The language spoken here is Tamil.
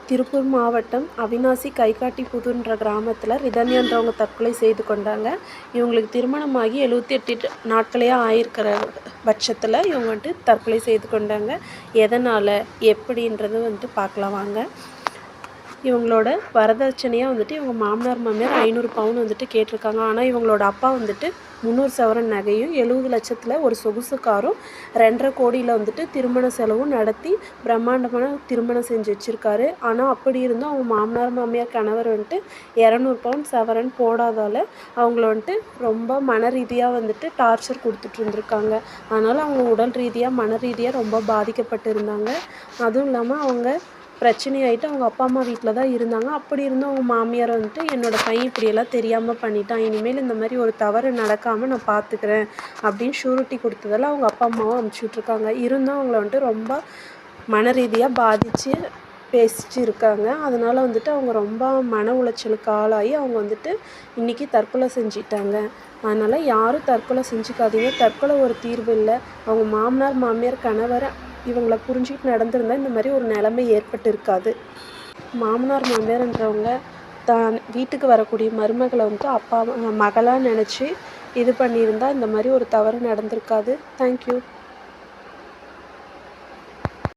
திருப்பூர் மாவட்டம் அவிநாசி கைகாட்டிப்புதூர்ன்ற கிராமத்தில் ரிதன்யான்றவங்க தற்கொலை செய்து கொண்டாங்க. இவங்களுக்கு திருமணமாகி 78 நாட்களே ஆயிருக்கிற பட்சத்தில் இவங்க வந்துட்டு தற்கொலை செய்து கொண்டாங்க. எதனால் எப்படின்றது வந்துட்டு பார்க்கலாம் வாங்க. இவங்களோட வரதட்சணையாக வந்துட்டு இவங்க மாமனார் மாமியார் 500 பவுன் வந்துட்டு கேட்டிருக்காங்க. ஆனால் இவங்களோட அப்பா வந்துட்டு 300 சவரன் நகையும் 70 லட்சத்தில் ஒரு சொகுசு காரும் 2.5 கோடியில் வந்துட்டு திருமண செலவும் நடத்தி பிரம்மாண்டமான திருமணம் செஞ்சு வச்சுருக்காரு. ஆனால் அப்படி இருந்தும் அவங்க மாமனார் மாமியார் கணவர் வந்துட்டு 200 பவுன் சவரன் போடாதால் அவங்கள வந்துட்டு ரொம்ப மன ரீதியாக வந்துட்டு டார்ச்சர் கொடுத்துட்டு இருந்திருக்காங்க. அதனால் அவங்க உடல் ரீதியாக மன ரீதியாக ரொம்ப பாதிக்கப்பட்டு இருந்தாங்க. அதுவும் இல்லாமல் அவங்க பிரச்சனையாயிட்டு அவங்க அப்பா அம்மா வீட்டில் தான் இருந்தாங்க. அப்படி இருந்தும் அவங்க மாமியார் வந்துட்டு என்னோடய பையன் இப்படியெல்லாம் தெரியாமல் பண்ணிட்டான், இனிமேல் இந்த மாதிரி ஒரு தவறு நடக்காமல் நான் பார்த்துக்கிறேன் அப்படின்னு ஷூரிட்டி கொடுத்ததால் அவங்க அப்பா அம்மாவும் அனுப்பிச்சி விட்ருக்காங்க. இருந்தும் அவங்கள வந்துட்டு ரொம்ப மன ரீதியாக பாதித்து பேசிட்டு இருக்காங்க. அதனால் வந்துட்டு அவங்க ரொம்ப மன உளைச்சலுக்கு ஆளாகி அவங்க வந்துட்டு இன்றைக்கி தற்கொலை செஞ்சிட்டாங்க. அதனால் யாரும் தற்கொலை செஞ்சுக்காதீங்க. தற்கொலை ஒரு தீர்வு இல்லை. அவங்க மாமனார் மாமியார் கணவரை இவங்களை புரிஞ்சுக்கிட்டு நடந்திருந்தால் இந்த மாதிரி ஒரு நிலைமை ஏற்பட்டு இருக்காது. மாமனார் மாமியார்ன்றவங்க தான் வீட்டுக்கு வரக்கூடிய மருமகளை வந்துட்டு அப்பா மகளாக நினச்சி இது பண்ணியிருந்தால் இந்த மாதிரி ஒரு தவறு நடந்திருக்காது. தேங்க்யூ.